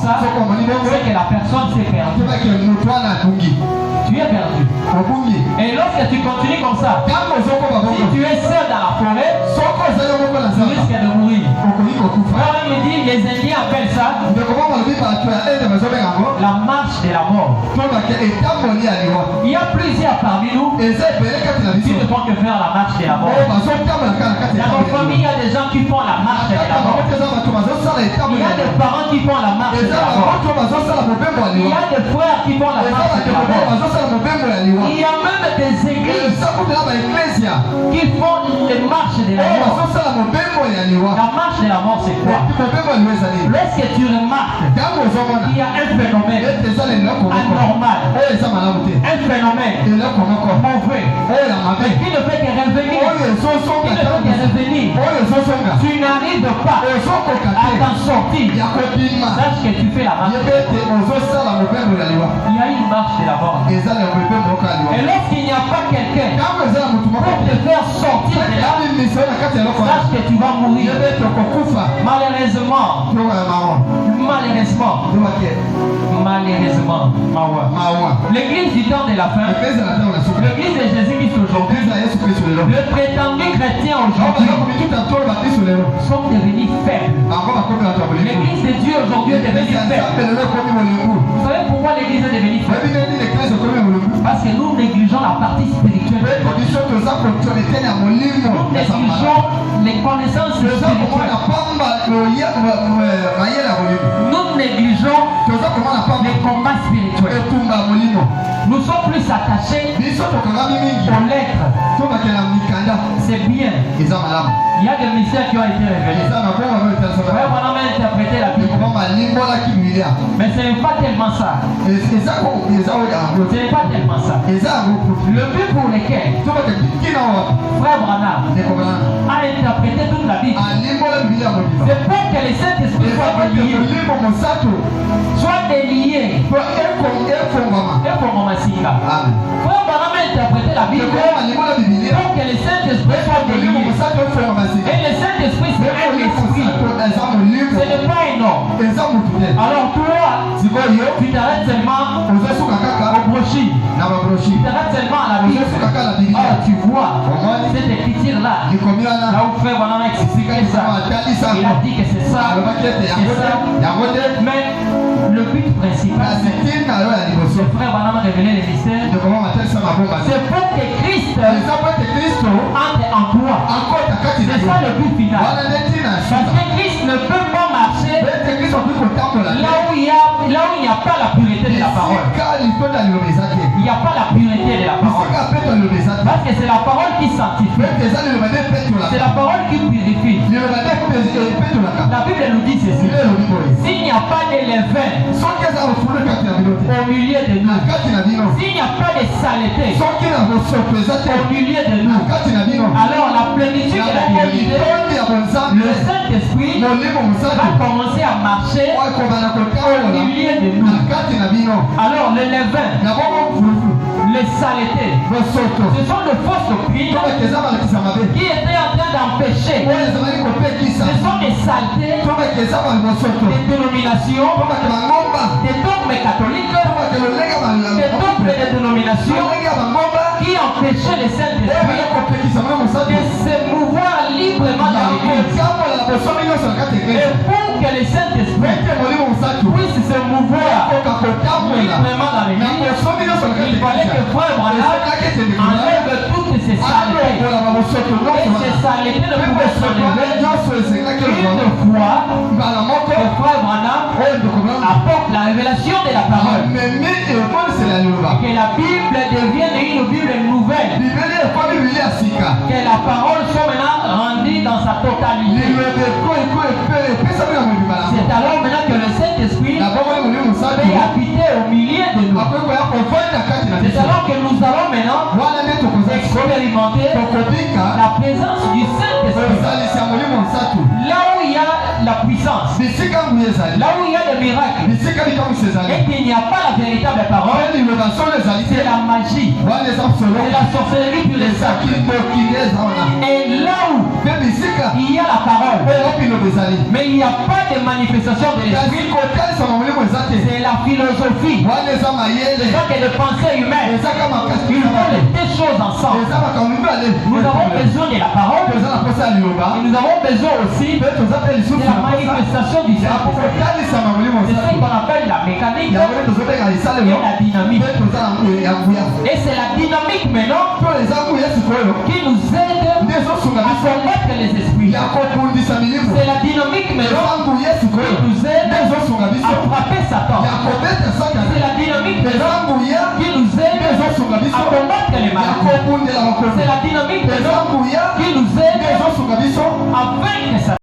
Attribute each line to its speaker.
Speaker 1: ça, c'est que la personne s'est perdue. Tu es perdu. Et lorsque tu continues comme ça, si tu es seul dans la forêt, tu risques de mourir. Alors il me dit, les Indiens appellent ça la marche de la mort. Il y a plusieurs parmi nous qui ne font que faire la marche de la mort. Dans notre famille, il y a des gens qui font la marche de la mort. Il y a des parents qui font la marche de la mort. Il y a des frères qui font la marche de la mort. Il y a même des églises qui font les marches de la mort. La marche de la mort, c'est quoi? Lorsque tu remarques qu'il y a un phénomène anormal, un phénomène mauvais, qui ne fait que revenir, tu n'arrives pas à t'en sortir, sache que tu fais la marche. Il y a une marche de la mort. Et lorsqu'il n'y a pas quelqu'un pour te faire sortir de là, sache que tu vas mourir. Malheureusement, l'église du temps de la fin, l'église de Jésus-Christ aujourd'hui, le prétendu chrétien aujourd'hui sont devenus faibles. L'église de Dieu aujourd'hui est devenue faible. Vous savez pourquoi l'église est devenue faible? Parce que nous négligeons la partie spirituelle. Nous négligeons les connaissances spirituelles. Nous négligeons les combats spirituels. Nous sommes plus attachés aux lettres. C'est bien. Il y a des mystères qui ont été révélés. Frère Branham a interprété la Bible. Mais ce n'est pas tellement ça. Ce n'est pas tellement ça. Le but pour lequel Frère Branham a interprété toute la Bible, c'est pour que les Saint-Esprit soient déliés. Frère Branham a interprété la Bible pour que les Saint-Esprit soient déliés. Et le Saint-Esprit, c'est un esprit. Ce n'est pas un homme. Alors toi, tu t'arrêtes seulement au brochis. Tu t'arrêtes seulement à la Bible. Alors tu vois cette écriture-là. Là où Frère Branham a expliqué ça. Il a dit que c'est ça. Mais le but principal, c'est Frère Branham a révélé les mystères. C'est pour que Christ entre en toi. C'est ça le but final. Parce que Christ ne peut pas marcher là où il n'y a pas la pureté de la parole. Il n'y a pas la pureté de la parole. Parce que c'est la parole qui sanctifie. C'est la parole qui purifie. La Bible nous dit ceci. S'il n'y a pas de levain au milieu de nous, s'il n'y a pas de saleté au milieu de nous, alors la plénitude de la divinité, le Saint-Esprit va commencer à marcher au milieu de nous. Alors le levain, les saletés, ce sont de fausses doctrines qui étaient en train d'empêcher. Ce sont des saletés, des dénominations, des dogmes catholiques, des dogmes de dénomination qui empêchaient les Saint-Esprit de se mouvoir librement dans l'Église. Et pour que les Saint-Esprit puissent se mouvoir librement dans l'Église, il fallait que Frère Branham enlève toutes ces saletés. Et ces saletés ne pouvaient s'enlever qu'une fois que Frère Branham apporte la révélation de la parole. Que la Bible devienne une Bible nouvelle. Que la parole soit maintenant rendue dans sa totalité. C'est alors maintenant que le Saint-Esprit peut habiter au milieu de nous. C'est alors que nous allons maintenant expérimenter la présence du Saint-Esprit. Là où il y a la puissance, là où il y a le miracle, et qu'il n'y a pas la véritable parole, c'est la magie, c'est la sorcellerie pure et simple. Et là où il y a la parole, mais il n'y a pas de manifestation de l'esprit, philosophie. Ce sont que les pensées humaines. Ils font des choses ensemble. Nous avons besoin de la parole. Et nous avons besoin aussi de la manifestation du Saint-Esprit. C'est ce qu'on appelle la mécanique et la dynamique. Et c'est la dynamique maintenant qui nous aide à combattre les esprits. C'est la dynamique maintenant qui nous aide à frapper Satan. C'est la dynamique maintenant qui nous aide à combattre les maladies. C'est la dynamique maintenant